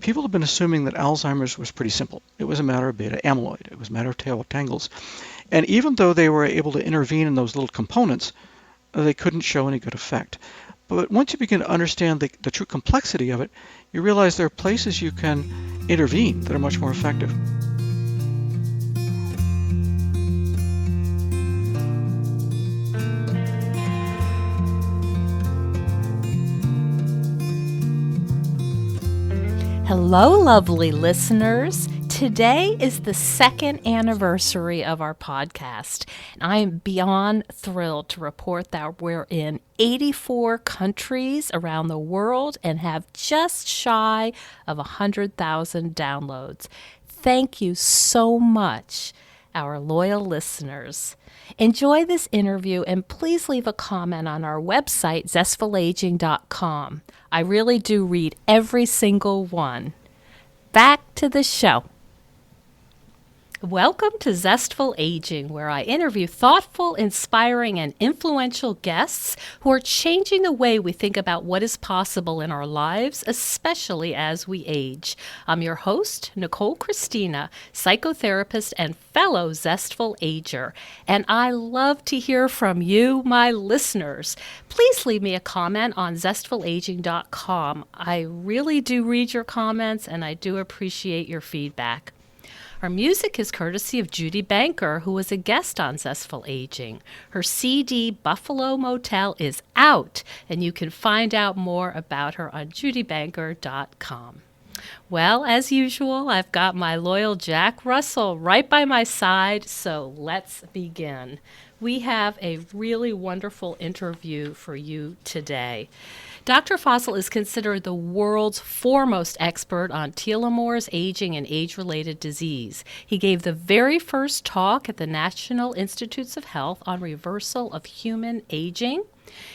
people have been assuming that Alzheimer's was pretty simple. It was a matter of beta amyloid. It was a matter of tail tangles. And even though they were able to intervene in those little components, they couldn't show any good effect. But once you begin to understand the true complexity of it, you realize there are places you can intervene that are much more effective. Hello, lovely listeners. Today is the second anniversary of our podcast, and I am beyond thrilled to report that we're in 84 countries around the world and have just shy of 100,000 downloads. Thank you so much, our loyal listeners. Enjoy this interview and please leave a comment on our website, zestfulaging.com. I really do read every single one. Back to the show. Welcome to Zestful Aging, where I interview thoughtful, inspiring, and influential guests who are changing the way we think about what is possible in our lives, especially as we age. I'm your host, Nicole Christina, psychotherapist and fellow Zestful Ager, and I love to hear from you, my listeners. Please leave me a comment on zestfulaging.com. I really do read your comments, and I do appreciate your feedback. Our music is courtesy of Judy Banker, who was a guest on Zestful Aging. Her CD, Buffalo Motel, is out, and you can find out more about her on judybanker.com. Well, as usual, I've got my loyal Jack Russell right by my side, so let's begin. We have a really wonderful interview for you today. Dr. Fossel is considered the world's foremost expert on telomeres, aging, and age-related disease. He gave the very first talk at the National Institutes of Health on reversal of human aging.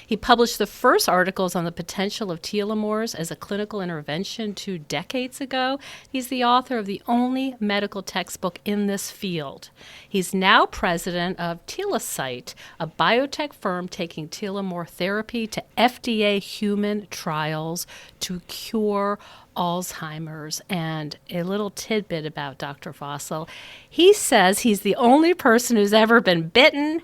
He published the first articles on the potential of telomeres as a clinical intervention 2 decades ago. He's the author of the only medical textbook in this field. He's now president of Telocyte, a biotech firm taking telomere therapy to FDA human trials to cure Alzheimer's. And a little tidbit about Dr. Fossel. He says he's the only person who's ever been bitten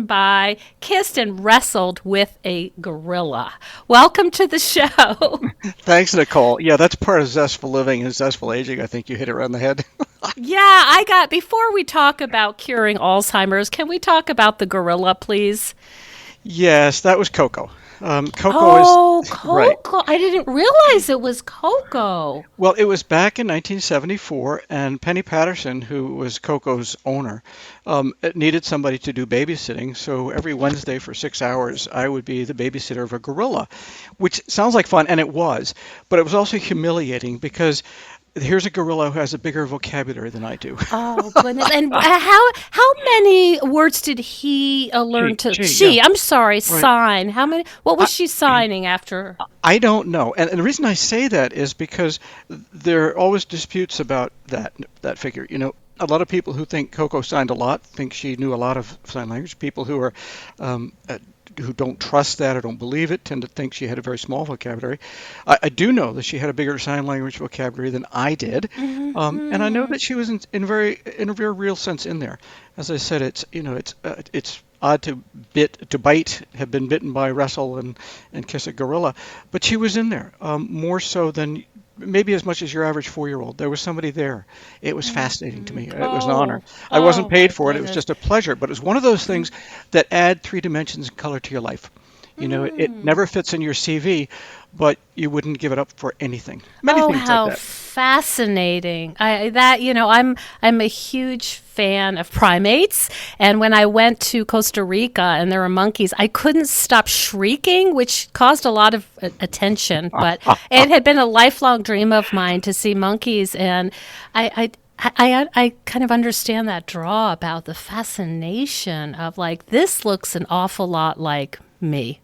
by, kissed, and wrestled with a gorilla. Welcome to the show. Thanks, Nicole. Yeah, that's part of Zestful Living and Zestful Aging. I think you hit it right on the head. Yeah, before we talk about curing Alzheimer's, can we talk about the gorilla, please? Yes, that was Coco. Coco. Right. I didn't realize it was Coco. Well, it was back in 1974, and Penny Patterson, who was Coco's owner, needed somebody to do babysitting. So every Wednesday for 6 hours, I would be the babysitter of a gorilla, which sounds like fun, and it was. But it was also humiliating because here's a gorilla who has a bigger vocabulary than I do. Oh, goodness. And how many words did he learn yeah. I'm sorry, Right. Sign. How many? What was she signing after? I don't know. And the reason I say that is because there are always disputes about that figure. You know, a lot of people who think Coco signed a lot think she knew a lot of sign language. People who are who don't trust that or don't believe it tend to think she had a very small vocabulary. I do know that she had a bigger sign language vocabulary than I did, and I know that she was in a very real sense in there. As I said, it's odd to bite, have been bitten by, wrestle, and kiss a gorilla, but she was in there more so than maybe as much as your average 4-year-old. There was somebody there. It was fascinating to me. It was an honor. I wasn't paid for it. It was just a pleasure. But it was one of those things that add 3 dimensions and color to your life. You know, it never fits in your CV, but you wouldn't give it up for anything. Many things like that. Oh, how fascinating! I'm a huge fan of primates, and when I went to Costa Rica and there were monkeys, I couldn't stop shrieking, which caused a lot of attention. But it had been a lifelong dream of mine to see monkeys, and I kind of understand that draw about the fascination of like, this looks an awful lot like me.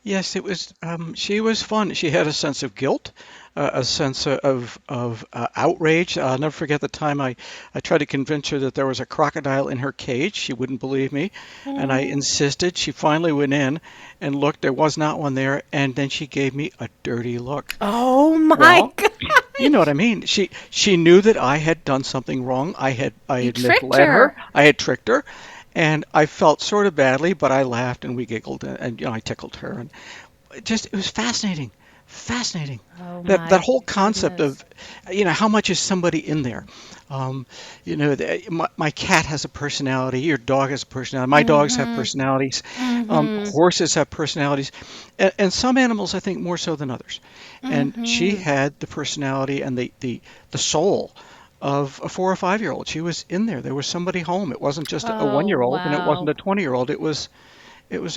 Yes, it was. She was fun. She had a sense of guilt, a sense of outrage. I'll never forget the time I tried to convince her that there was a crocodile in her cage. She wouldn't believe me, and I insisted. She finally went in and looked. There was not one there, and then she gave me a dirty look. Oh my God! You know what I mean? She knew that I had done something wrong. I You had tricked misled her. her. I had tricked her, and I felt sort of badly, but I laughed and we giggled and I tickled her, and it was fascinating, fascinating. Oh That my whole concept goodness. of, how much is somebody in there? Um, my cat has a personality. Your dog has a personality. My dogs have Mhm. personalities. Mhm. Horses have personalities, and some animals I think more so than others. And she Mhm. had the personality and the soul of a 4 or 5 year old. She was in there. There was somebody home. It wasn't just a one Oh year old, and it wasn't wow. a 20-year-old. It was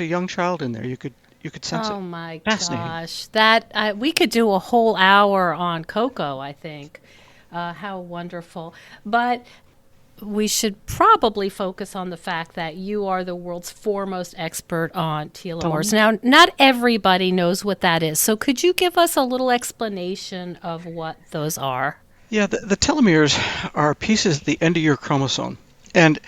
a young child in there. You could sense it. Oh my Fascinating. gosh. That we could do a whole hour on Coco, I think. How wonderful. But we should probably focus on the fact that you are the world's foremost expert on telomeres. Telomeres. Now, not everybody knows what that is. So could you give us a little explanation of what those are? Yeah, the telomeres are pieces at the end of your chromosome. And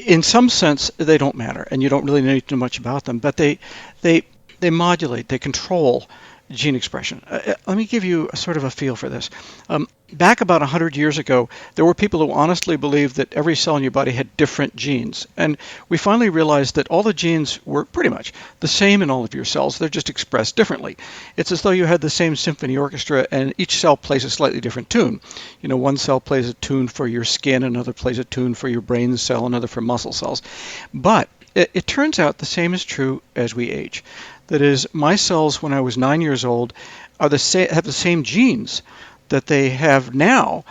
in some sense, they don't matter, and you don't really need to know much about them, but they, they modulate, they control gene expression. Let me give you a sort of a feel for this. Back about 100 years ago, there were people who honestly believed that every cell in your body had different genes. And we finally realized that all the genes were pretty much the same in all of your cells. They're just expressed differently. It's as though you had the same symphony orchestra and each cell plays a slightly different tune. One cell plays a tune for your skin, another plays a tune for your brain cell, another for muscle cells. But it turns out the same is true as we age. That is, my cells when I was 9 years old have the same genes that they have now.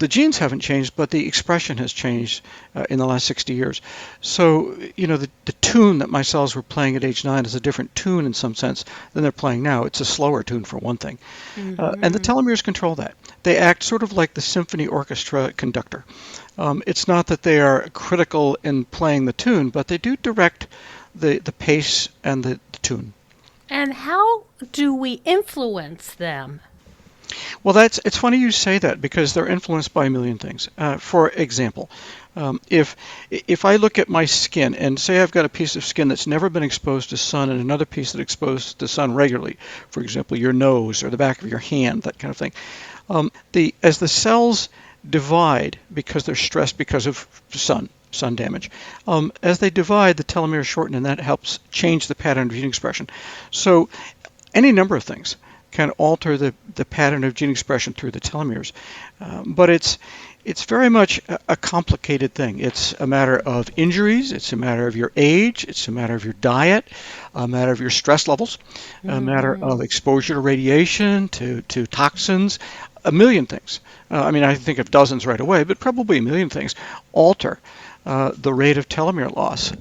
The genes haven't changed, but the expression has changed in the last 60 years. So, the tune that my cells were playing at age 9 is a different tune in some sense than they're playing now. It's a slower tune, for one thing. And the Mhm. telomeres control that. They act sort of like the symphony orchestra conductor. It's not that they are critical in playing the tune, but they do direct the pace and the tune. And how do we influence them? Well, it's funny you say that because they're influenced by a million things. For example, if I look at my skin and say I've got a piece of skin that's never been exposed to sun and another piece that's exposed to sun regularly, for example, your nose or the back of your hand, that kind of thing. As the cells divide because they're stressed because of sun damage, as they divide, the telomeres shorten, and that helps change the pattern of gene expression. So any number of things can alter the pattern of gene expression through the telomeres. But it's very much a complicated thing. It's a matter of injuries, it's a matter of your age, it's a matter of your diet, a matter of your stress levels, a matter of Mhm. exposure to radiation, to toxins, a million things. I mean, I think of dozens right away, but probably a million things alter the rate of telomere loss.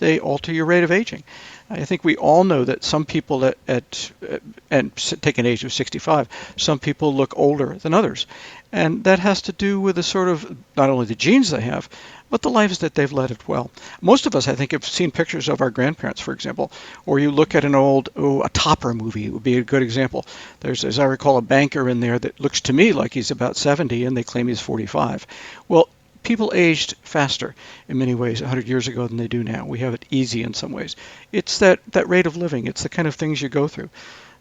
They alter your rate of aging. I think we all know that some people and take an age of 65, some people look older than others. And that has to do with the sort of not only the genes they have, but the lives that they've led as well. Most of us, I think, have seen pictures of our grandparents, for example, or you look at an old, a Topper movie would be a good example. There's, as I recall, a banker in there that looks to me like he's about 70 and they claim he's 45. Well, people aged faster in many ways 100 years ago than they do now. We have it easy in some ways. It's that rate of living. It's the kind of things you go through.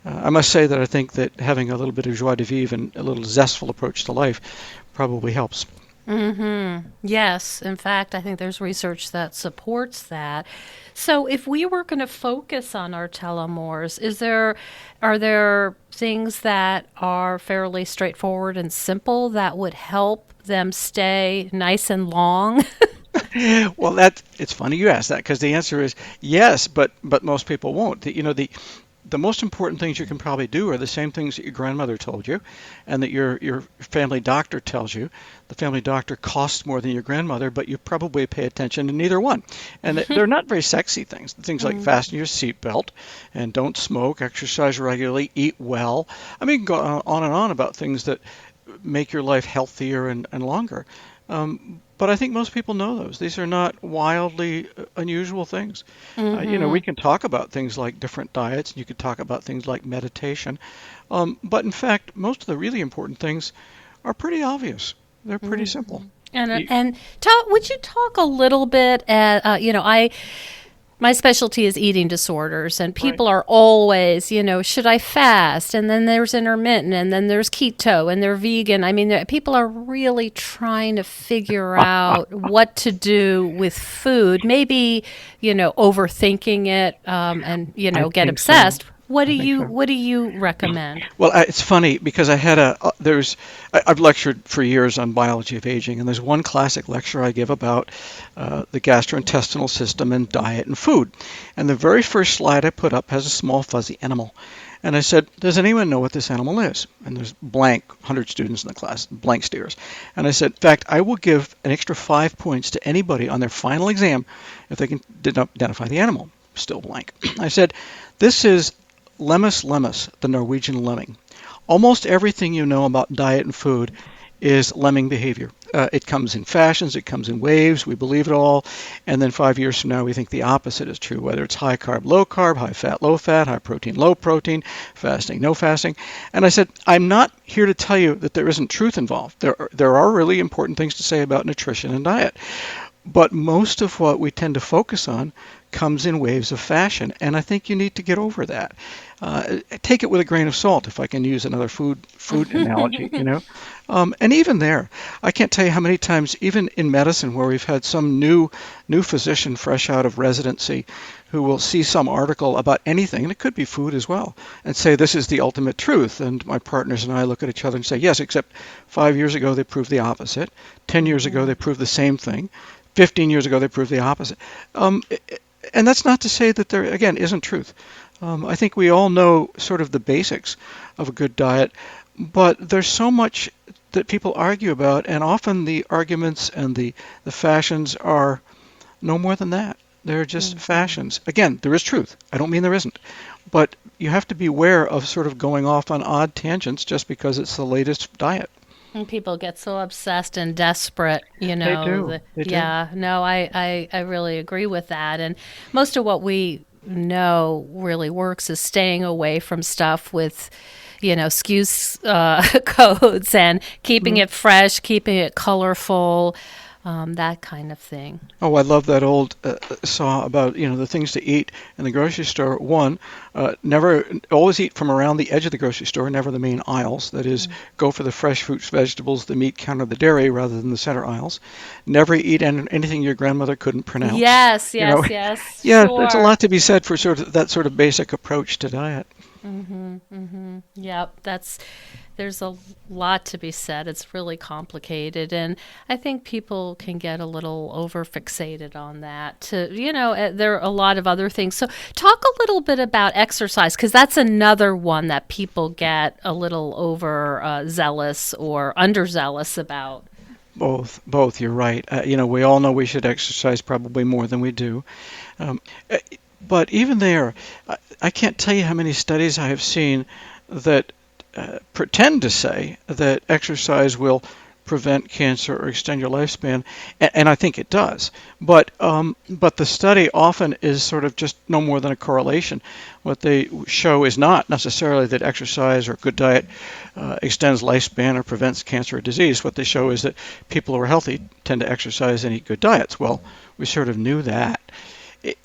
I must say that I think that having a little bit of joie de vivre and a little zestful approach to life probably helps. Mhm. Yes, in fact, I think there's research that supports that. So, if we were going to focus on our telomeres, are there things that are fairly straightforward and simple that would help them stay nice and long? Well, it's funny you ask that because the answer is yes, but most people won't. The most important things you can probably do are the same things that your grandmother told you, and that your family doctor tells you. The family doctor costs more than your grandmother, but you probably pay attention to neither one. And they're not very sexy things. Things like Mm. fasten your seatbelt, and don't smoke, exercise regularly, eat well. I mean, go on and on about things that make your life healthier and longer. But I think most people know those. These are not wildly unusual things. We Mhm. can talk about things like different diets, and you could talk about things like meditation. But in fact, most of the really important things are pretty obvious. They're pretty simple. And You, would you talk a little bit? I My specialty is eating disorders, and Right. people are always, should I fast? And then there's intermittent, and then there's keto, and they're vegan. I mean, people are really trying to figure out what to do with food. Maybe, overthinking it, and I get think so. obsessed. What I do think you so. What do you recommend? Well, it's funny because I had I've lectured for years on biology of aging, and there's one classic lecture I give about the gastrointestinal system and diet and food. And the very first slide I put up has a small fuzzy animal. And I said, does anyone know what this animal is? And there's blank, 100 students in the class, blank stares. And I said, in fact, I will give an extra 5 points to anybody on their final exam if they can identify the animal. Still blank. I said, this is Lemmus lemmus, the Norwegian lemming. Almost everything you know about diet and food is lemming behavior. It comes in fashions, it comes in waves, we believe it all, and then 5 years from now we think the opposite is true, whether it's high carb, low fat, high protein, low protein, fasting, no fasting. And I said, I'm not here to tell you that there isn't truth involved. There are really important things to say about nutrition and diet. But most of what we tend to focus on comes in waves of fashion, and I think you need to get over that. Take it with a grain of salt, if I can use another food analogy, And even there, I can't tell you how many times, even in medicine, where we've had some new physician fresh out of residency who will see some article about anything, and it could be food as well, and say this is the ultimate truth. And my partners and I look at each other and say, yes, except 5 years ago they proved the opposite. 10 years ago they proved the same thing. 15 years ago they proved the opposite. Um, and that's not to say that there, again, isn't truth. I think we all know sort of the basics of a good diet, but there's so much that people argue about, and often the arguments and the fashions are no more than that. They're just fashions. Again, there is truth. I don't mean there isn't. But you have to be aware of sort of going off on odd tangents just because it's the latest diet. And people get so obsessed and desperate, They do. They do. yeah, no, I really agree with that. And most of what we know really works is staying away from stuff with, SKU codes and keeping Mhm. it fresh, keeping it colorful, that kind of thing. Oh, I love that old saw about, the things to eat in the grocery store. One, never always eat from around the edge of the grocery store, never the main aisles. That is, go for the fresh fruits, vegetables, the meat counter, the dairy, rather than the center aisles. Never eat anything your grandmother couldn't pronounce. Yes, You know, yes, yes, yeah, there's a sure. lot to be said for sort of that sort of basic approach to diet. Yep, there's a lot to be said. It's really complicated, and I think people can get a little over fixated on that. There are a lot of other things. So, talk a little bit about exercise because that's another one that people get a little over zealous or underzealous about. Both. You're right. We all know we should exercise probably more than we do. Um, uh, but even there, I can't tell you how many studies I have seen that pretend to say that exercise will prevent cancer or extend your lifespan, and I think it does. But the study often is sort of just no more than a correlation. What they show is not necessarily that exercise or good diet extends lifespan or prevents cancer or disease. What they show is that people who are healthy tend to exercise and eat good diets. Well, we sort of knew that.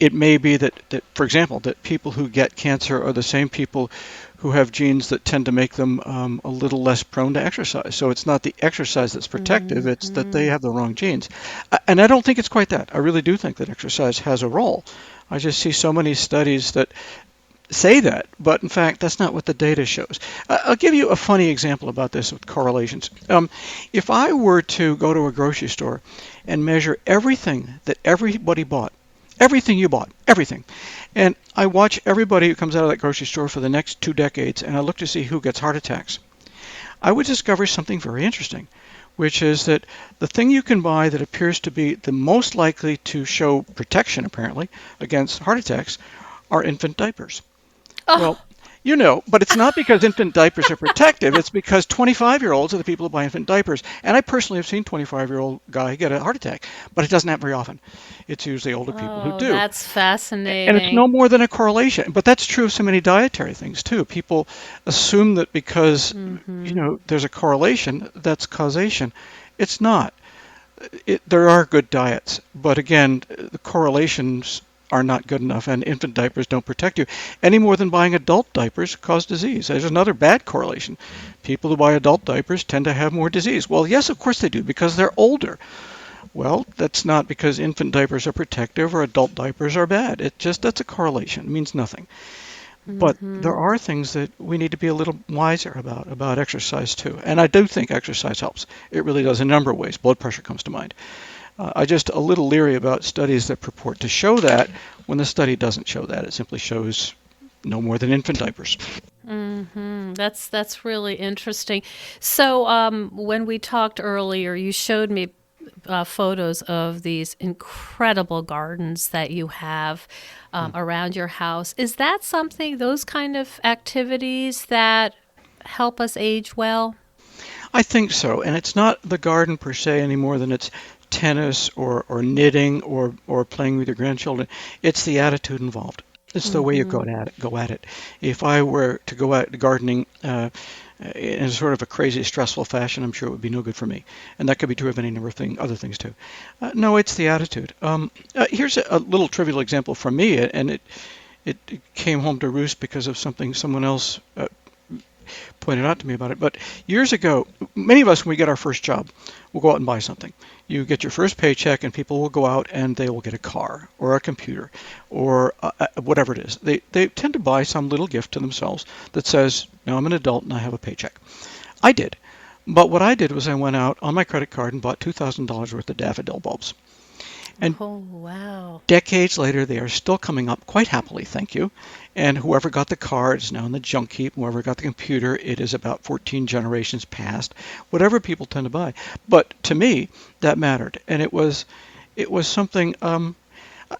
It may be that, for example, that people who get cancer are the same people who have genes that tend to make them a little less prone to exercise. So it's not the exercise that's protective, it's that they have the wrong genes. And I don't think it's quite that. I really do think that exercise has a role. I just see so many studies that say that, but in fact, that's not what the data shows. I'll give you a funny example about this with correlations. If I were to go to a grocery store and measure everything that everybody bought, everything you bought, everything, and I watch everybody who comes out of that grocery store for the next 2 decades, and I look to see who gets heart attacks, I would discover something very interesting, which is that the thing you can buy that appears to be the most likely to show protection, apparently, against heart attacks are infant diapers. Well, Oh, but it's not because infant diapers are protective. It's because 25-year-olds are the people who buy infant diapers. And I personally have seen 25-year-old guy get a heart attack, but it doesn't happen very often. It's usually older people who oh, do. that's And it's no fascinating. more than a correlation. But that's true of so many dietary things too. People assume that because, there's a correlation, that's causation. It's not. There are good diets, but again, the correlations are not good enough, and infant diapers don't protect you any more than buying adult diapers cause disease. There's another bad correlation. People who buy adult diapers tend to have more disease. Well, yes, of course they do, because they're older. Well, that's not because infant diapers are protective or adult diapers are bad. It just, that's a correlation. It means nothing. But there Hmm. are things that we need to be a little wiser about exercise too. And I do think exercise helps. It really does in a number of ways. Blood pressure comes to mind. I just a little leery about studies that purport to show that when the study doesn't show that. It simply shows no more than infant diapers. That's really interesting. So, when we talked earlier, you showed me photos of these incredible gardens that you have around your house. Is that something, those kind of activities that help us age well? I think so, and it's not the garden per se any more than it's tennis or knitting or playing with your grandchildren. It's the attitude involved. It's the way you Hmm. go at it. If I were to go out gardening in sort of a crazy, stressful fashion, I'm sure it would be no good for me. And that could be true of any number of other things too. No, it's the attitude. Here's a little trivial example from me, and it came home to roost because of something someone else pointed out to me about it. But years ago, many of us, when we get our first job, will go out and buy something. You get your first paycheck, and people will go out and they will get a car or a computer or whatever it is. They tend to buy some little gift to themselves that says, "Now I'm an adult and I have a paycheck." I did. But what I did was I went out on my credit card and bought $2,000 worth of daffodil bulbs. And Oh, wow. decades later, they are still coming up quite happily, thank you. And whoever got the car is now in the junk heap. Whoever got the computer, it is about 14 generations past. Whatever people tend to buy, but to me, that mattered, and it was something.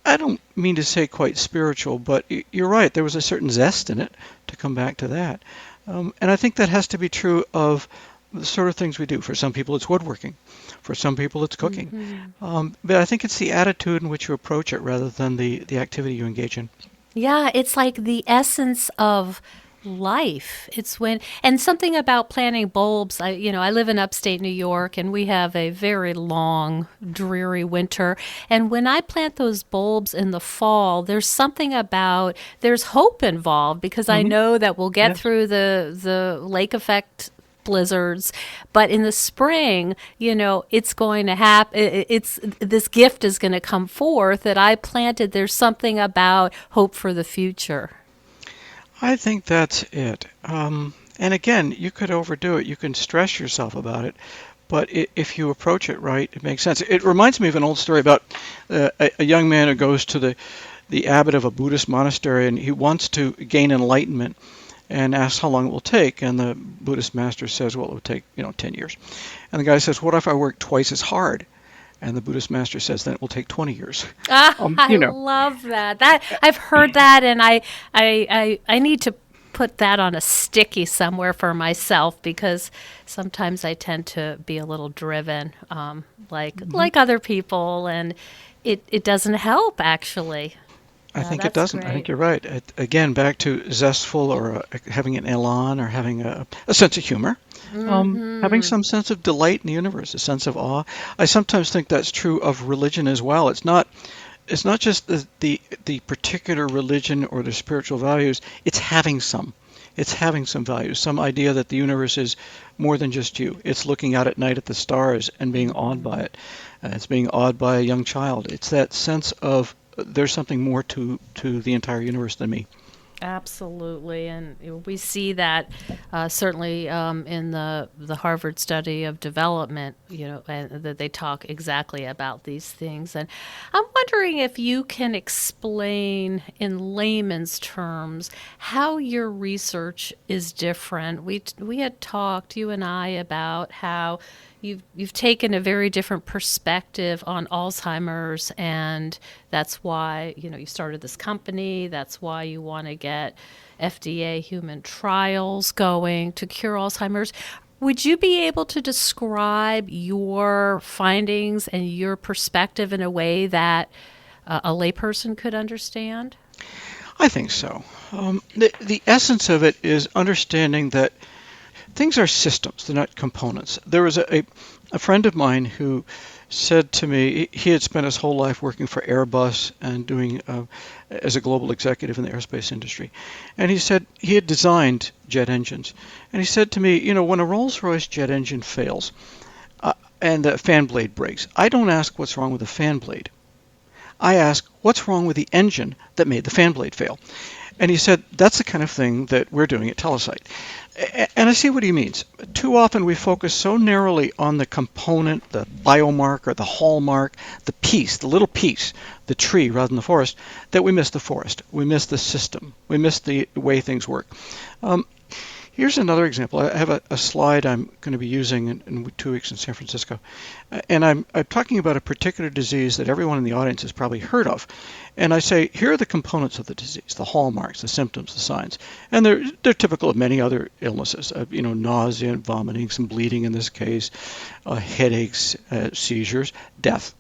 I don't mean to say quite spiritual, but you're right. There was a certain zest in it to come back to that, and I think that has to be true of the sort of things we do. For some people, it's woodworking. For some people, it's cooking. Hmm. But I think it's the attitude in which you approach it rather than the activity you engage in. Yeah, it's like the essence of life. It's when, and something about planting bulbs. I live in upstate New York and we have a very long, dreary winter. And when I plant those bulbs in the fall, there's something about, there's hope involved because I Hmm. know that we'll get Yes. through the lake effect blizzards, but in the spring, it's going to happen. It's this gift is going to come forth that I planted. There's something about hope for the future. I think that's it. And again, you could overdo it. You can stress yourself about it. But if you approach it right, it makes sense. It reminds me of an old story about a young man who goes to the abbot of a Buddhist monastery and he wants to gain enlightenment and asks how long it will take. And the Buddhist master says, well, it will take, 10 years. And the guy says, what if I work twice as hard? And the Buddhist master says, then it will take 20 years. Ah, Um, I you know, love that. That I've heard that, and I need to put that on a sticky somewhere for myself because sometimes I tend to be a little driven, like other people, and it doesn't help actually. I think it That's doesn't. I think great. you're right. Again, back to zestful or having an elan or having a sense of humor, having Hmm. some sense of delight in the universe, a sense of awe. I sometimes think that's true of religion as well. It's not just the particular religion or the spiritual values. It's having some. It's having some values, some idea that the universe is more than just you. It's looking out at night at the stars and being awed by it. It's being awed by a young child. It's that sense of there's something more to the entire universe than me. Absolutely, and we see that certainly in the Harvard study of development. And that they talk exactly about these things. And I'm wondering if you can explain in layman's terms how your research is different. We had talked, you and I, about how you've taken a very different perspective on Alzheimer's, and that's why you started this company. That's why you want to get FDA human trials going to cure Alzheimer's. Would you be able to describe your findings and your perspective in a way that a layperson could understand? I think so. The essence of it is understanding that things are systems, they're not components. There was a friend of mine who said to me he had spent his whole life working for Airbus and doing as a global executive in the aerospace industry. And he said he had designed jet engines. And he said to me, when a Rolls-Royce jet engine fails uh, and the fan blade breaks, I don't ask what's wrong with the fan blade. I ask what's wrong with the engine that made the fan blade fail. And he said, that's the kind of thing that we're doing at Telesite. And I see what he means. Too often we focus so narrowly on the component, the biomarker, the hallmark, the piece, the little piece, the tree rather than the forest, that we miss the forest. We miss the system. We miss the way things work. Um, Here's another example. I have a slide I'm going to be using in 2 weeks in San Francisco. And I'm talking about a particular disease that everyone in the audience has probably heard of. And I say, here are the components of the disease, the hallmarks, the symptoms, the signs. And they're typical of many other illnesses, nausea and vomiting, some bleeding in this case, headaches, seizures, death.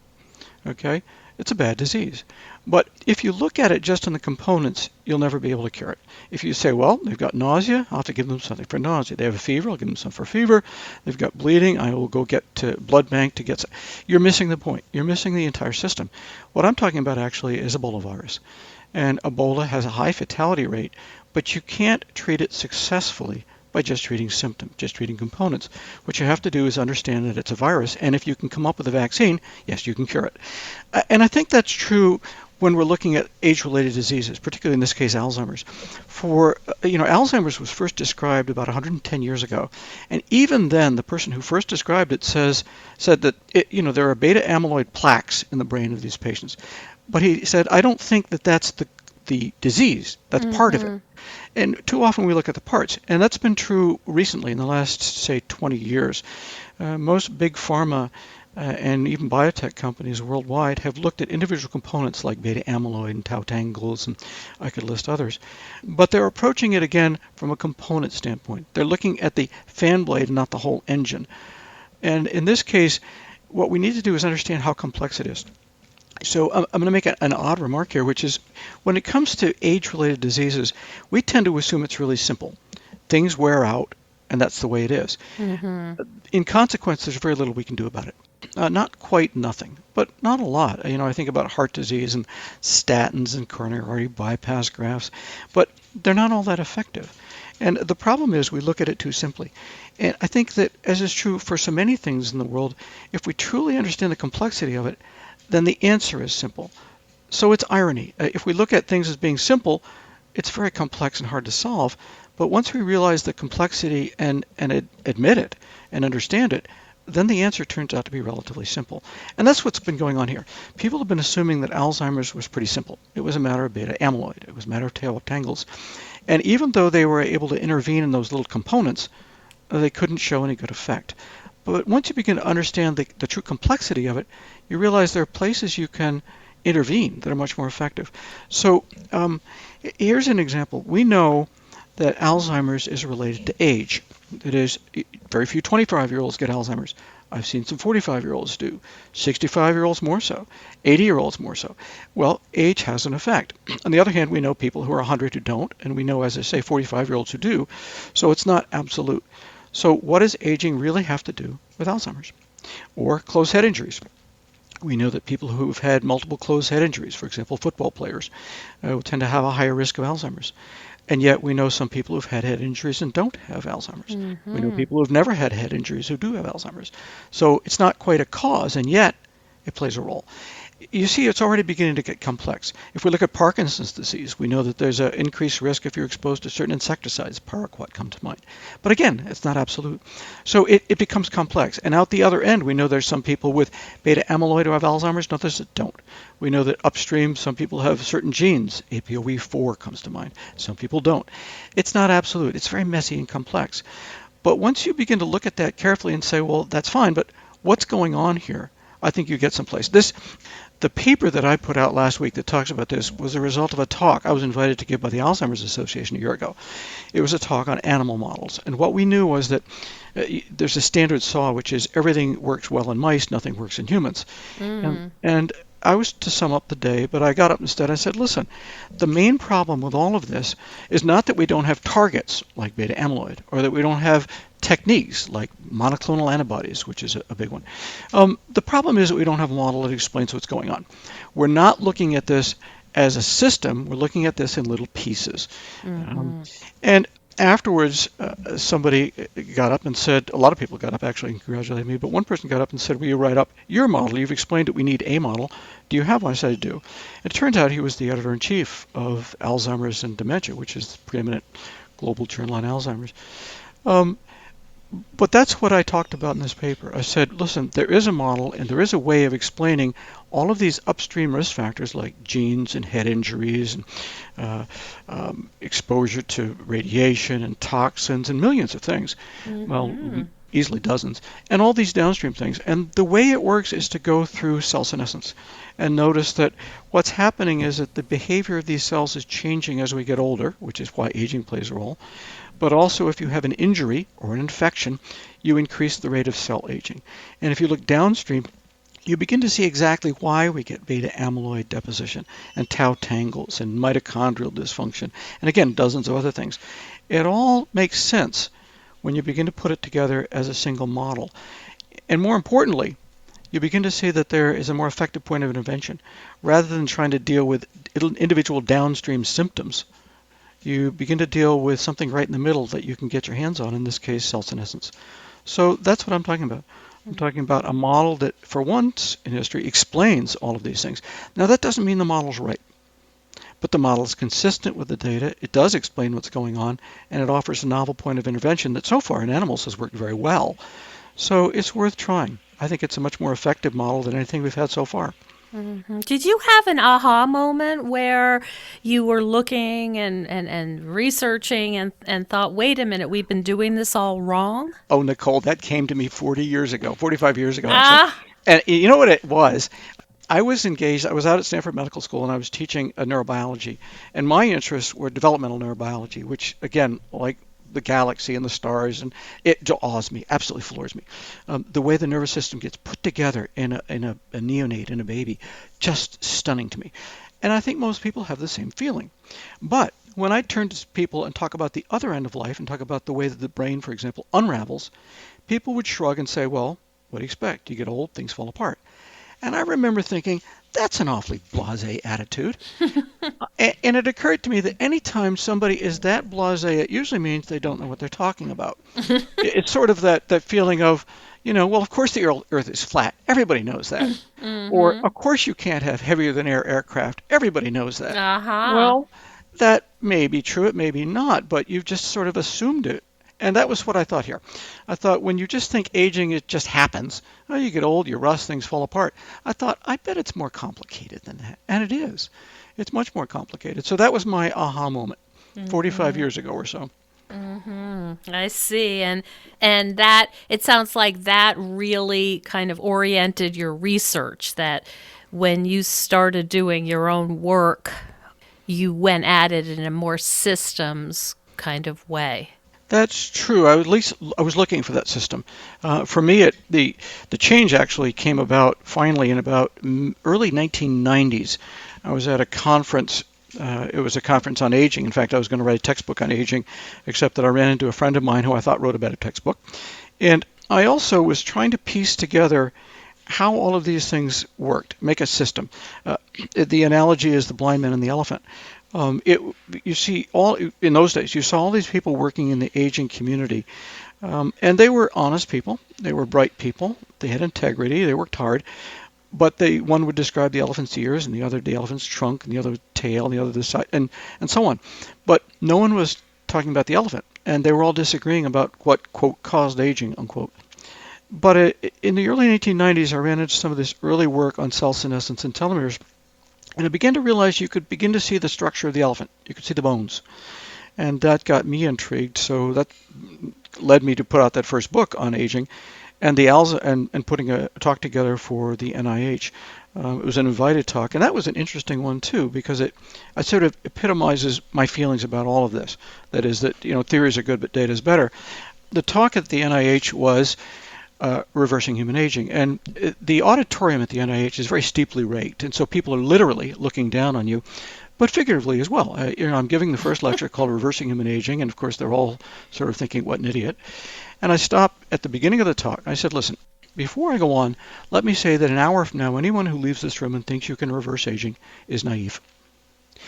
Okay? It's a bad disease. But if you look at it just in the components, you'll never be able to cure it. If you say, well, they've got nausea, I'll have to give them something for nausea. They have a fever, I'll give them something for fever. They've got bleeding, I will go get to blood bank to get some. You're missing the point. You're missing the entire system. What I'm talking about actually is Ebola virus. And Ebola has a high fatality rate, but you can't treat it successfully by just treating symptoms, just treating components. What you have to do is understand that it's a virus, and if you can come up with a vaccine, yes, you can cure it. And I think that's true when we're looking at age-related diseases, particularly in this case Alzheimer's. Alzheimer's was first described about 110 years ago, and even then, the person who first described it said that there are beta amyloid plaques in the brain of these patients. But he said, I don't think that that's the disease. That's part of it. And too often we look at the parts. And that's been true recently in the last, say, 20 years. Most big pharma and even biotech companies worldwide have looked at individual components like beta amyloid and tau tangles, and I could list others. But they're approaching it again from a component standpoint. They're looking at the fan blade and not the whole engine. And in this case, what we need to do is understand how complex it is. So I'm going to make an odd remark here, which is when it comes to age-related diseases, we tend to assume it's really simple. Things wear out, and that's the way it is. In consequence, there's very little we can do about it. Not quite nothing, but not a lot. I think about heart disease and statins and coronary artery bypass grafts, but they're not all that effective. And the problem is we look at it too simply. And I think that, as is true for so many things in the world, if we truly understand the complexity of it, then the answer is simple. So it's irony. If we look at things as being simple, it's very complex and hard to solve. But once we realize the complexity and admit it and understand it, then the answer turns out to be relatively simple. And that's what's been going on here. People have been assuming that Alzheimer's was pretty simple. It was a matter of beta amyloid. It was a matter of tau tangles. And even though they were able to intervene in those little components, they couldn't show any good effect. But once you begin to understand the true complexity of it, you realize there are places you can intervene that are much more effective. So here's an example. We know that Alzheimer's is related to age. That is, very few 25-year-olds get Alzheimer's. I've seen some 45-year-olds do, 65-year-olds more so, 80-year-olds more so. Well, age has an effect. On the other hand, we know people who are 100 who don't, and we know, as I say, 45-year-olds who do. So it's not absolute. So what does aging really have to do with Alzheimer's? Or closed head injuries? We know that people who have had multiple closed head injuries, for example, football players, tend to have a higher risk of Alzheimer's. And yet we know some people who've had head injuries and don't have Alzheimer's. We know people who've never had head injuries who do have Alzheimer's. So it's not quite a cause, and yet it plays a role. You see, it's already beginning to get complex. If we look at Parkinson's disease, we know that there's an increased risk if you're exposed to certain insecticides. Paraquat come to mind. But again, it's not absolute. So it becomes complex. And out the other end, we know there's some people with beta amyloid who have Alzheimer's, and others that don't. We know that upstream, some people have certain genes. APOE4 comes to mind. Some people don't. It's not absolute. It's very messy and complex. But once you begin to look at that carefully and say, well, that's fine, but what's going on here? I think you get someplace. The paper that I put out last week that talks about this was a result of a talk I was invited to give by the Alzheimer's Association a year ago. It was a talk on animal models. And what we knew was that there's a standard saw, which is everything works well in mice, nothing works in humans. And I was to sum up the day, but I got up instead. I said, listen, the main problem with all of this is not that we don't have targets like beta amyloid, or that we don't have techniques like monoclonal antibodies, which is a big one. The problem is that we don't have a model that explains what's going on. We're not looking at this as a system. We're looking at this in little pieces. Um, Mm-hmm. and afterwards, somebody got up and said, a lot of people got up actually and congratulated me, but one person got up and said, will you write up your model? You've explained that we need a model. Do you have one? I said, I do. It turns out he was the editor-in-chief of Alzheimer's and Dementia, which is the preeminent global journal on Alzheimer's. Um, but that's what I talked about in this paper. I said, listen, there is a model and there is a way of explaining all of these upstream risk factors like genes and head injuries and uh, exposure to radiation and toxins and millions of things. Well, Mm-hmm. easily dozens, and all these downstream things. And the way it works is to go through cell senescence and notice that what's happening is that the behavior of these cells is changing as we get older, which is why aging plays a role. But also, if you have an injury or an infection, you increase the rate of cell aging. And if you look downstream, you begin to see exactly why we get beta amyloid deposition and tau tangles and mitochondrial dysfunction, and again, dozens of other things. It all makes sense when you begin to put it together as a single model. And more importantly, you begin to see that there is a more effective point of intervention. Rather than trying to deal with individual downstream symptoms, you begin to deal with something right in the middle that you can get your hands on, in this case, cell senescence. So that's what I'm talking about. I'm talking about a model that, for once in history, explains all of these things. Now, that doesn't mean the model's right, but the model is consistent with the data. It does explain what's going on, and it offers a novel point of intervention that so far in animals has worked very well. So it's worth trying. I think it's a much more effective model than anything we've had so far. Mm-hmm. Did you have an aha moment where you were looking and researching and thought, wait a minute, we've been doing this all wrong? Oh, Nicole, that came to me 40 years ago, 45 years ago, actually. Ah, And you know what it was? I was engaged, I was out at Stanford Medical School and I was teaching neurobiology. And my interests were developmental neurobiology, which, again, like the galaxy and the stars, and it awes me, absolutely floors me. The way the nervous system gets put together in a neonate, in a baby, just stunning to me. And I think most people have the same feeling. But when I turn to people and talk about the other end of life and talk about the way that the brain, for example, unravels, people would shrug and say, well, what do you expect? You get old, things fall apart. And I remember thinking, that's an awfully blasé attitude. And it occurred to me that anytime somebody is that blasé, it usually means they don't know what they're talking about. It's sort of that feeling of, well, of course the Earth is flat. Everybody knows that. Or, mm-hmm. of course you can't have heavier than air aircraft. Everybody knows that. Aha. Well, that may be true, it may be not, but you've just sort of assumed it. And that was what I thought here. I thought when you just think aging, it just happens. Oh, you get old, you rust, things fall apart. I thought, I bet it's more complicated than that. And it is. It's much more complicated. So that was my aha moment 45 Mm-hmm. years ago or so. Mm-hmm. I see. And that it sounds like that really kind of oriented your research, that when you started doing your own work, you went at it in a more systems kind of way. That's true. At least I was looking for that system. For me, the change actually came about finally in about early 1990s. I was at a conference. It was a conference on aging. In fact, I was going to write a textbook on aging, except that I ran into a friend of mine who I thought wrote a better textbook. And I also was trying to piece together how all of these things worked, make a system. The analogy is the blind man and the elephant. It you see all in those days you saw all these people working in the aging community, and they were honest people, they were bright people, they had integrity, they worked hard, but one would describe the elephant's ears and the other the elephant's trunk and the other tail and the other the side and so on, but no one was talking about the elephant, and they were all disagreeing about what quote caused aging unquote. But in the early 1990s, I ran into some of this early work on cell senescence and telomeres, and I began to realize you could begin to see the structure of the elephant. You could see the bones. And that got me intrigued. So that led me to put out that first book on aging and and putting a talk together for the NIH. It was an invited talk, and that was an interesting one too, because it sort of epitomizes my feelings about all of this. That is that, theories are good, but data is better. The talk at the NIH was reversing human aging. And the auditorium at the NIH is very steeply raked, and so people are literally looking down on you, but figuratively as well. I'm giving the first lecture called Reversing Human Aging, and of course they're all sort of thinking, what an idiot. And I stopped at the beginning of the talk. I said, listen, before I go on, let me say that an hour from now, anyone who leaves this room and thinks you can reverse aging is naive.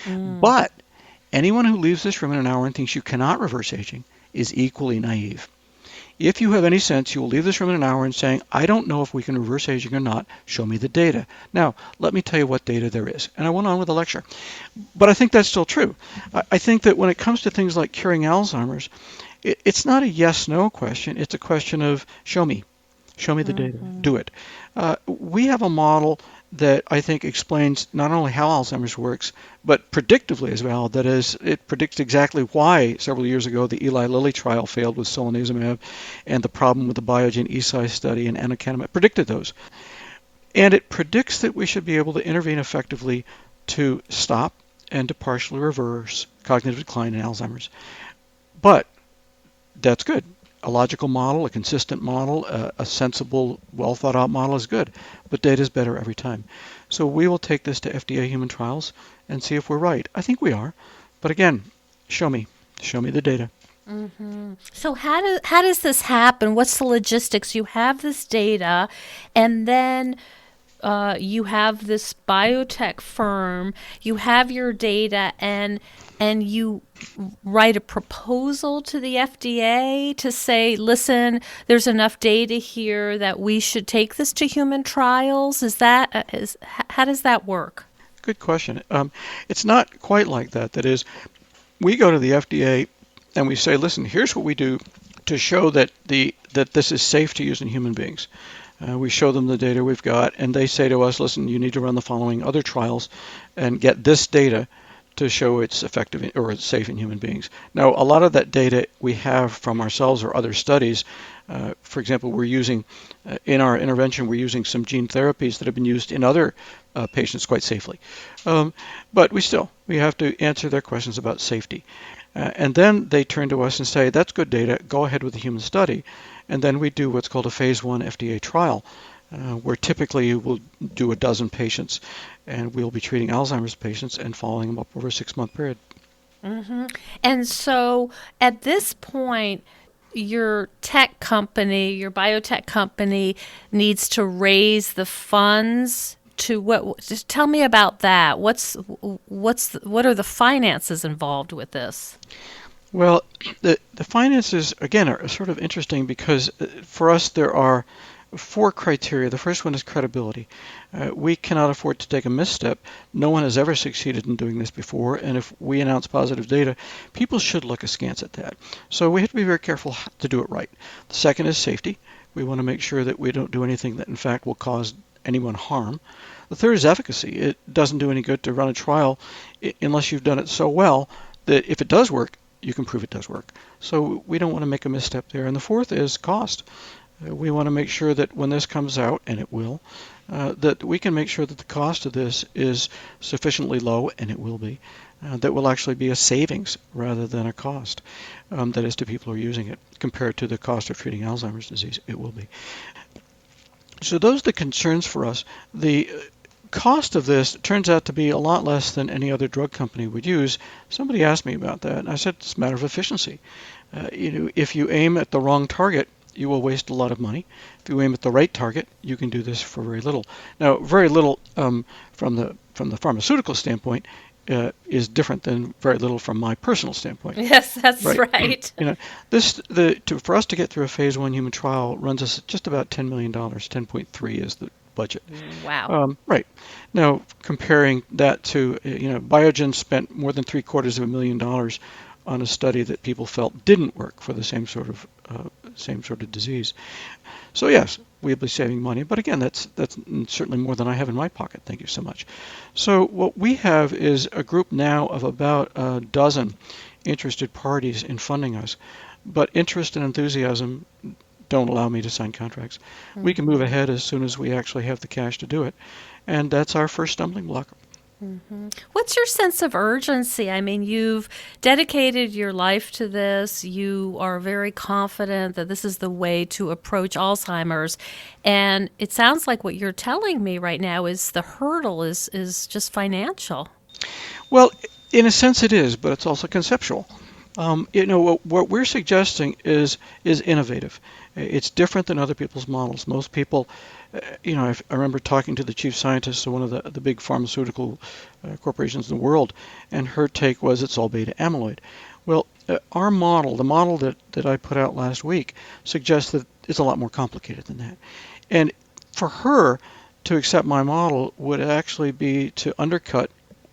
Mm. But anyone who leaves this room in an hour and thinks you cannot reverse aging is equally naive. If you have any sense, you will leave this room in an hour and saying, I don't know if we can reverse aging or not. Show me the data. Now, let me tell you what data there is. And I went on with the lecture. But I think that's still true. I think that when it comes to things like curing Alzheimer's, it's not a yes-no question. It's a question of show me. Show me the data. Mm-hmm. Do it. We have a model that I think explains not only how Alzheimer's works, but predictively as well. That is, it predicts exactly why several years ago the Eli Lilly trial failed with solanezumab and the problem with the Biogen Eisai study and anakinumab. Predicted those. And it predicts that we should be able to intervene effectively to stop and to partially reverse cognitive decline in Alzheimer's. But that's good. A logical model, a consistent model, a sensible, well thought out model is good, but data is better every time. So we will take this to FDA human trials and see if we're right. I think we are, but again, show me the data. Mm-hmm. So how does this happen? What's the logistics? You have this data, and then you have this biotech firm. You have your data, and you write a proposal to the FDA to say, listen, there's enough data here that we should take this to human trials. How does that work? Good question. It's not quite like that. That is, we go to the FDA and we say, listen, here's what we do to show that this is safe to use in human beings. We show them the data we've got, and they say to us, listen, you need to run the following other trials and get this data to show it's effective or it's safe in human beings. Now, a lot of that data we have from ourselves or other studies. For example, we're using, in our intervention, we're using some gene therapies that have been used in other patients quite safely. But we have to answer their questions about safety. And then they turn to us and say, that's good data, go ahead with the human study. And then we do what's called a phase 1 FDA trial, where typically we'll do a dozen patients, and we'll be treating Alzheimer's patients and following them up over a 6-month period. Mm-hmm. And so at this point, your tech company, your biotech company, needs to raise the funds to what? Just tell me about that. What are the finances involved with this? Well, the finances, again, are sort of interesting because for us there are 4 criteria. The first one is credibility. We cannot afford to take a misstep. No one has ever succeeded in doing this before, and if we announce positive data, people should look askance at that. So we have to be very careful to do it right. The second is safety. We want to make sure that we don't do anything that in fact will cause anyone harm. The third is efficacy. It doesn't do any good to run a trial unless you've done it so well that if it does work, you can prove it does work. So we don't want to make a misstep there. And the fourth is cost. We want to make sure that when this comes out, and it will, that we can make sure that the cost of this is sufficiently low, and it will be, that will actually be a savings rather than a cost, that is to people who are using it, compared to the cost of treating Alzheimer's disease. It will be. So those are the concerns for us. The cost of this turns out to be a lot less than any other drug company would use. Somebody asked me about that, and I said it's a matter of efficiency. If you aim at the wrong target, you will waste a lot of money. If you aim at the right target, you can do this for very little. Now, very little from the pharmaceutical standpoint is different than very little from my personal standpoint. Yes, that's Right. right. For us to get through a phase 1 human trial runs us just about $10 million. 10.3 is the budget. Wow. Right. Now, comparing that to, Biogen spent more than $750,000 on a study that people felt didn't work for the same sort of disease. So yes, we'll be saving money, but again, that's certainly more than I have in my pocket. Thank you so much. So what we have is a group now of about a dozen interested parties in funding us, but interest and enthusiasm don't allow me to sign contracts. We can move ahead as soon as we actually have the cash to do it, and that's our first stumbling block. What's your sense of urgency? I mean, you've dedicated your life to this. You are very confident that this is the way to approach Alzheimer's. And it sounds like what you're telling me right now is the hurdle is just financial. Well, in a sense it is, but it's also conceptual. What we're suggesting is innovative. It's different than other people's models. Most people, I remember talking to the chief scientist of one of the big pharmaceutical corporations in the world, and her take was it's all beta amyloid. Well, our model, the model that I put out last week, suggests that it's a lot more complicated than that. And for her to accept my model would actually be to undercut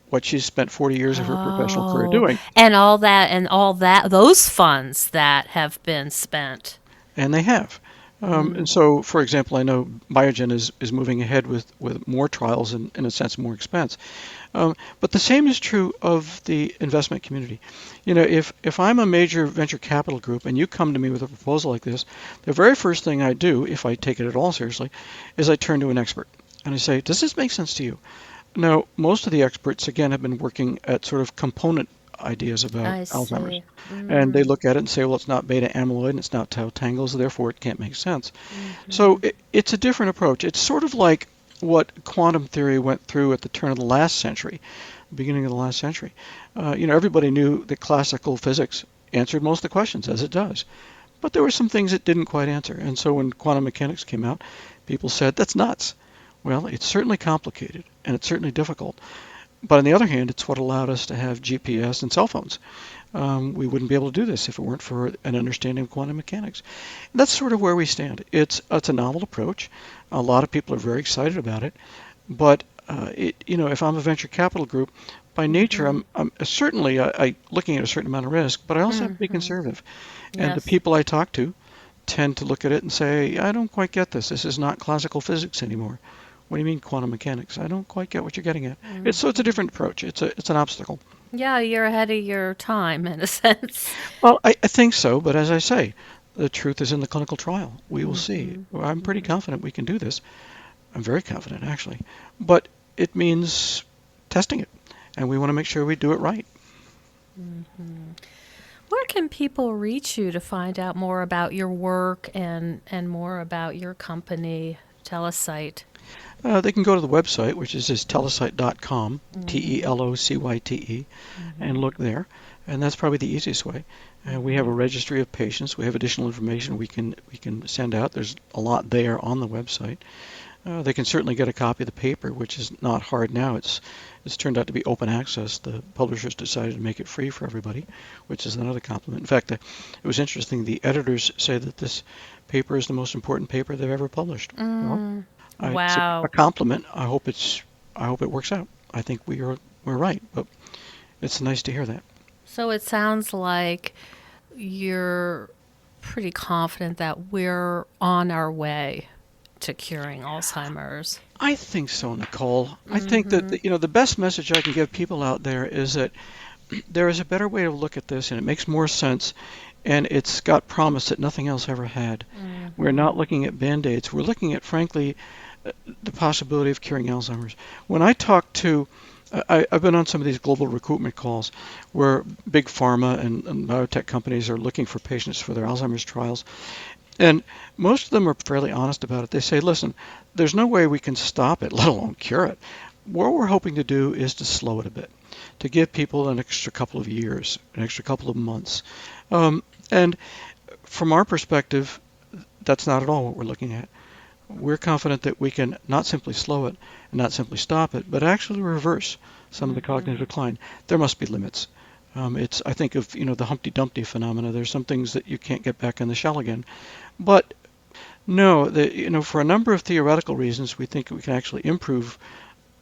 what she's spent 40 years of her professional career Oh, doing. and all that, those funds that have been spent. And they have. And so, for example, I know Biogen is moving ahead with more trials and, in a sense, more expense. But the same is true of the investment community. If I'm a major venture capital group and you come to me with a proposal like this, the very first thing I do, if I take it at all seriously, is I turn to an expert and I say, does this make sense to you? Now, most of the experts, again, have been working at sort of component ideas about I Alzheimer's. see. And they look at it and say, well, it's not beta amyloid and it's not tau tangles, therefore it can't make sense. So it's a different approach. It's sort of like what quantum theory went through at the turn of the last century, beginning of the last century. Everybody knew that classical physics answered most of the questions, as it does. But there were some things it didn't quite answer. And so when quantum mechanics came out, people said, that's nuts. Well, it's certainly complicated and it's certainly difficult. But on the other hand, it's what allowed us to have GPS and cell phones. We wouldn't be able to do this if it weren't for an understanding of quantum mechanics. And that's sort of where we stand. It's a novel approach. A lot of people are very excited about it. But if I'm a venture capital group, by nature, I'm certainly looking at a certain amount of risk, but I also have to be conservative. And the Yes. people I talk to tend to look at it and say, I don't quite get this. This is not classical physics anymore. What do you mean quantum mechanics? I don't quite get what you're getting at. It's a different approach. It's an obstacle. Yeah, you're ahead of your time in a sense. Well, I think so, but as I say, the truth is in the clinical trial. We will see. Well, I'm pretty confident we can do this. I'm very confident, actually. But it means testing it, and we want to make sure we do it right. Where can people reach you to find out more about your work and more about your company, Telesite? They can go to the website, which is telecyte.com, Telocyte, and look there. And that's probably the easiest way. We have a registry of patients. We have additional information we can send out. There's a lot there on the website. They can certainly get a copy of the paper, which is not hard now. It's turned out to be open access. The publishers decided to make it free for everybody, which is another compliment. In fact, it was interesting. The editors say that this paper is the most important paper they've ever published. Well, it's a Wow. compliment. I hope it works out. I think we're right, but it's nice to hear that. So it sounds like you're pretty confident that we're on our way to curing Alzheimer's. I think so, Nicole. I think that the best message I can give people out there is that there is a better way to look at this, and it makes more sense, and it's got promise that nothing else ever had. We're not looking at band-aids. We're looking at, frankly, the possibility of curing Alzheimer's. When I talk to I've been on some of these global recruitment calls where big pharma and biotech companies are looking for patients for their Alzheimer's trials. And most of them are fairly honest about it. They say, listen, there's no way we can stop it, let alone cure it. What we're hoping to do is to slow it a bit, to give people an extra couple of years, an extra couple of months. And from our perspective, that's not at all what we're looking at. We're confident that we can not simply slow it and not simply stop it, but actually reverse some of the cognitive decline. There must be limits. I think of the Humpty Dumpty phenomena. There's some things that you can't get back in the shell again, but no, for a number of theoretical reasons, we think we can actually improve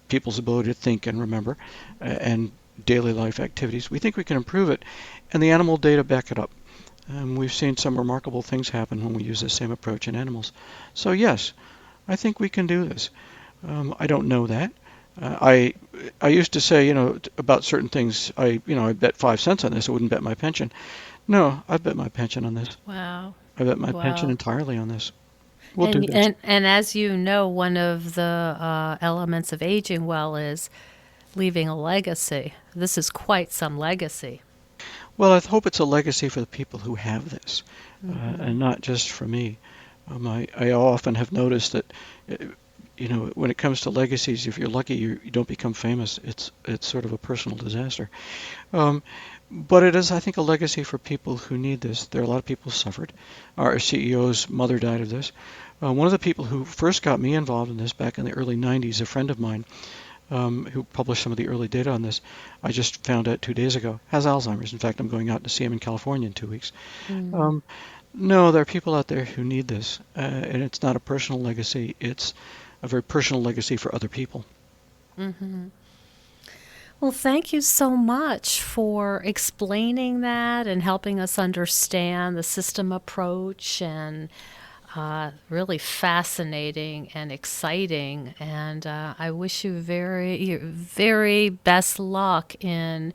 people's ability to think and remember, and daily life activities. We think we can improve it, and the animal data back it up. We've seen some remarkable things happen when we use the same approach in animals. So yes, I think we can do this. I don't know that. I used to say, about certain things, I bet 5 cents on this. I wouldn't bet my pension. No, I bet my pension on this. Wow. I bet my pension Wow. entirely on this. We'll do And this. and and as you know, one of the elements of aging well is leaving a legacy. This is quite some legacy. Well, I hope it's a legacy for the people who have this, Mm-hmm. and not just for me. I often have noticed that, uh, when it comes to legacies, if you're lucky, you don't become famous. It's sort of a personal disaster. Um, but it is, I think, a legacy for people who need this. There are a lot of people who suffered. Our CEO's mother died of this. One of the people who first got me involved in this back in the early 90s, a friend of mine, who published some of the early data on this, I just found out 2 days ago, has Alzheimer's. In fact, I'm going out to see him in California in 2 weeks. Mm-hmm. Um, no, there are people out there who need this, and it's not a personal legacy. It's a very personal legacy for other people. Mm-hmm. Well, thank you so much for explaining that and helping us understand the system approach and really fascinating and exciting. And I wish you very best luck in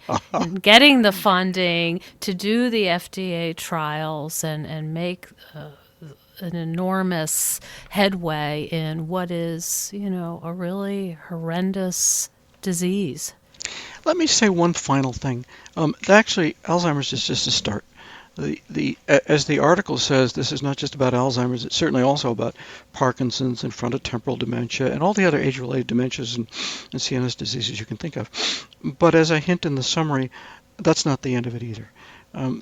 getting the funding to do the FDA trials and make an enormous headway in what is, a really horrendous disease. Let me say one final thing. Actually, Alzheimer's is just a start. As the article says, this is not just about Alzheimer's. It's certainly also about Parkinson's and frontotemporal dementia and all the other age-related dementias and CNS diseases you can think of. But as I hint in the summary, that's not the end of it either.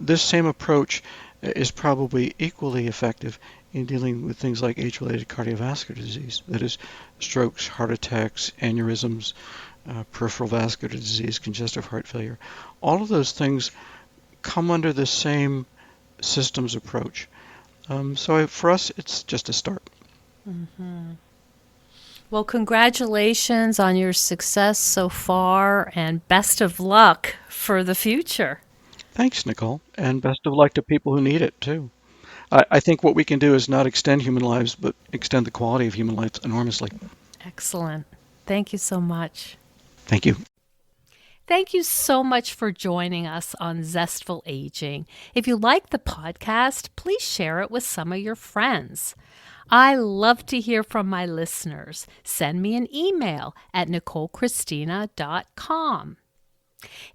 This same approach is probably equally effective in dealing with things like age-related cardiovascular disease, that is, strokes, heart attacks, aneurysms, peripheral vascular disease, congestive heart failure. All of those things come under the same systems approach. For us, it's just a start. Mm-hmm. Well, congratulations on your success so far and best of luck for the future. Thanks, Nicole, and best of luck to people who need it too. I think what we can do is not extend human lives, but extend the quality of human lives enormously. Excellent. Thank you so much. Thank you. Thank you so much for joining us on Zestful Aging. If you like the podcast, please share it with some of your friends. I love to hear from my listeners. Send me an email at NicoleChristina.com.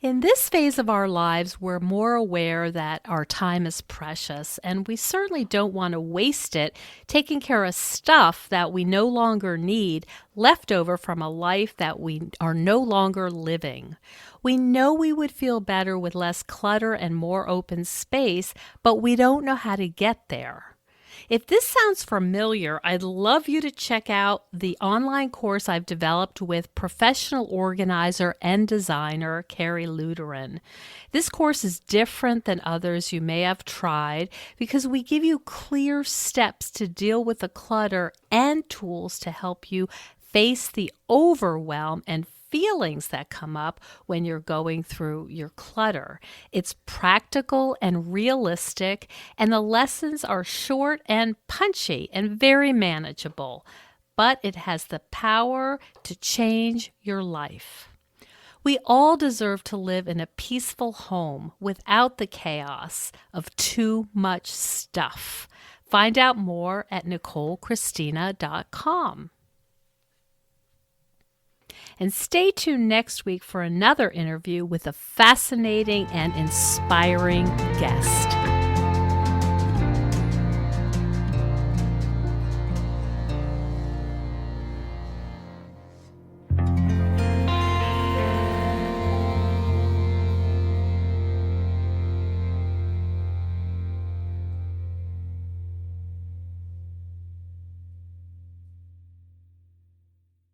In this phase of our lives, we're more aware that our time is precious, and we certainly don't want to waste it taking care of stuff that we no longer need, left over from a life that we are no longer living. We know we would feel better with less clutter and more open space, but we don't know how to get there. If this sounds familiar, I'd love you to check out the online course I've developed with professional organizer and designer Carrie Luderin. This course is different than others you may have tried because we give you clear steps to deal with the clutter and tools to help you face the overwhelm and feelings that come up when you're going through your clutter. It's practical and realistic, and the lessons are short and punchy and very manageable, but it has the power to change your life. We all deserve to live in a peaceful home without the chaos of too much stuff. Find out more at NicoleChristina.com. And stay tuned next week for another interview with a fascinating and inspiring guest.